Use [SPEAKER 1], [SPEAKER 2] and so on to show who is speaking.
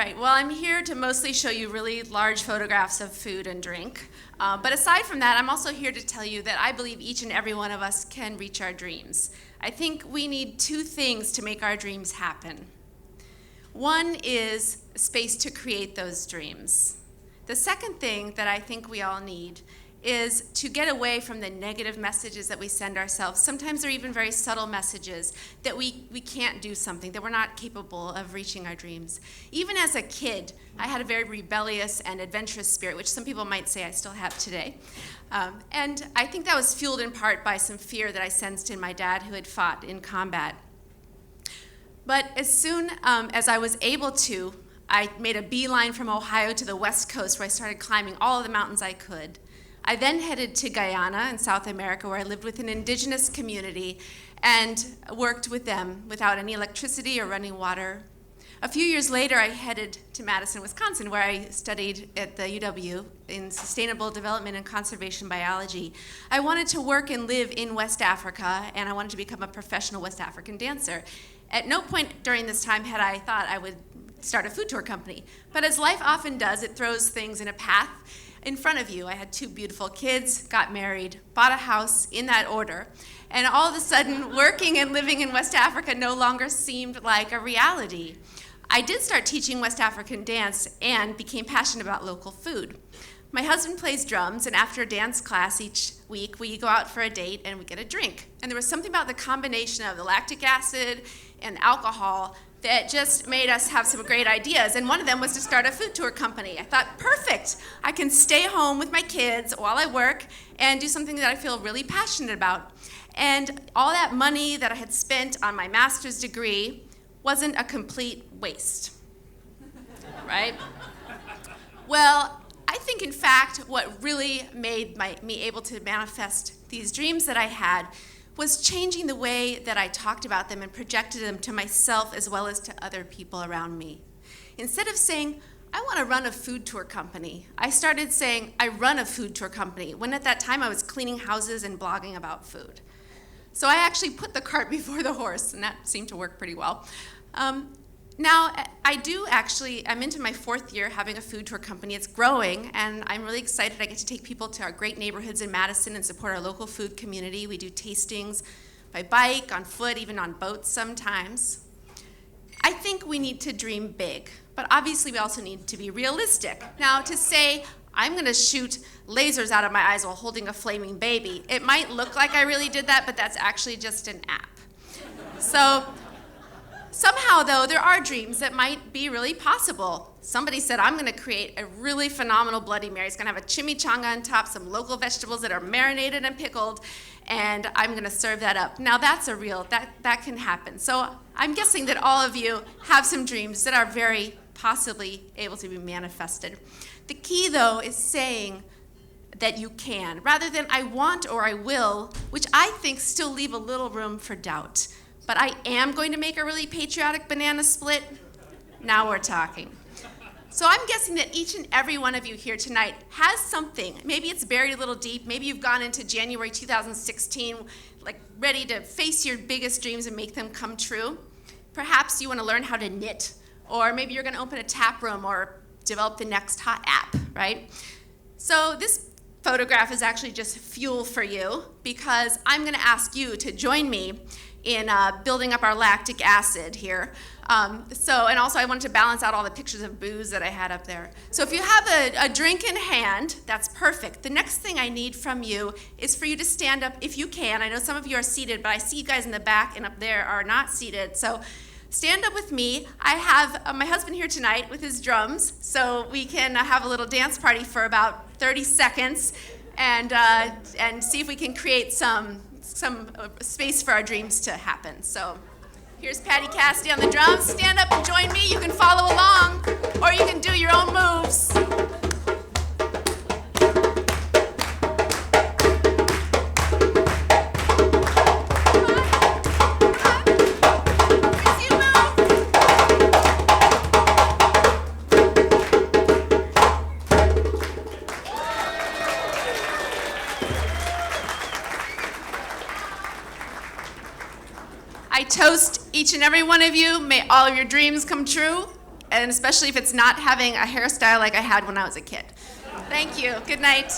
[SPEAKER 1] right, well, I'm here to mostly show you really large photographs of food and drink. But aside from that, I'm also here to tell you that I believe each and every one of us can reach our dreams. I think we need two things to make our dreams happen. One is space to create those dreams. The second thing that I think we all need is to get away from the negative messages that we send ourselves. Sometimes they're even very subtle messages that we can't do something, that we're not capable of reaching our dreams. Even as a kid, I had a very rebellious and adventurous spirit, which some people might say I still have today. And I think that was fueled in part by some fear that I sensed in my dad, who had fought in combat. But as soon as I was able to, I made a beeline from Ohio to the West Coast, where I started climbing all of the mountains I could. I then headed to Guyana in South America, where I lived with an indigenous community and worked with them without any electricity or running water. A few years later, I headed to Madison, Wisconsin, where I studied at the UW in sustainable development and conservation biology. I wanted to work and live in West Africa, and I wanted to become a professional West African dancer. At no point during this time had I thought I would start a food tour company. But as life often does, it throws things in a path in front of you. I had two beautiful kids, got married, bought a house in that order, and all of a sudden, working and living in West Africa no longer seemed like a reality. I did start teaching West African dance and became passionate about local food. My husband plays drums, and after a dance class each week, we go out for a date and we get a drink. And there was something about the combination of the lactic acid and alcohol that just made us have some great ideas. And one of them was to start a food tour company. I thought, perfect, I can stay home with my kids while I work and do something that I feel really passionate about. And all that money that I had spent on my master's degree wasn't a complete waste, right? Well, I think, in fact, what really made me able to manifest these dreams that I had was changing the way that I talked about them and projected them to myself as well as to other people around me. Instead of saying, I want to run a food tour company, I started saying, I run a food tour company, when at that time I was cleaning houses and blogging about food. So I actually put the cart before the horse, and that seemed to work pretty well. Now, I'm into my fourth year having a food tour company. It's growing, and I'm really excited. I get to take people to our great neighborhoods in Madison and support our local food community. We do tastings by bike, on foot, even on boats sometimes. I think we need to dream big, but obviously we also need to be realistic. Now, to say, I'm going to shoot lasers out of my eyes while holding a flaming baby, it might look like I really did that, but that's actually just an app. So, somehow, though, there are dreams that might be really possible. Somebody said, I'm going to create a really phenomenal Bloody Mary. It's going to have a chimichanga on top, some local vegetables that are marinated and pickled, and I'm going to serve that up. Now, that's that can happen. So I'm guessing that all of you have some dreams that are very possibly able to be manifested. The key, though, is saying that you can, rather than I want or I will, which I think still leave a little room for doubt. But I am going to make a really patriotic banana split. Now we're talking. So I'm guessing that each and every one of you here tonight has something. Maybe it's buried a little deep. Maybe you've gone into January 2016 like ready to face your biggest dreams and make them come true. Perhaps you want to learn how to knit, or maybe you're going to open a tap room or develop the next hot app, right? So this photograph is actually just fuel for you, because I'm going to ask you to join me in building up our lactic acid here. And also I wanted to balance out all the pictures of booze that I had up there. So if you have a drink in hand, that's perfect. The next thing I need from you is for you to stand up if you can. I know some of you are seated, but I see you guys in the back and up there are not seated. So stand up with me. I have my husband here tonight with his drums, so we can have a little dance party for about 30 seconds and see if we can create some space for our dreams to happen. So here's Patty Cassidy on the drums. Stand up and join me. You can follow along, or you can do your own moves. I toast each and every one of you. May all of your dreams come true. and especially if it's not having a hairstyle like I had when I was a kid. Thank you. Good night.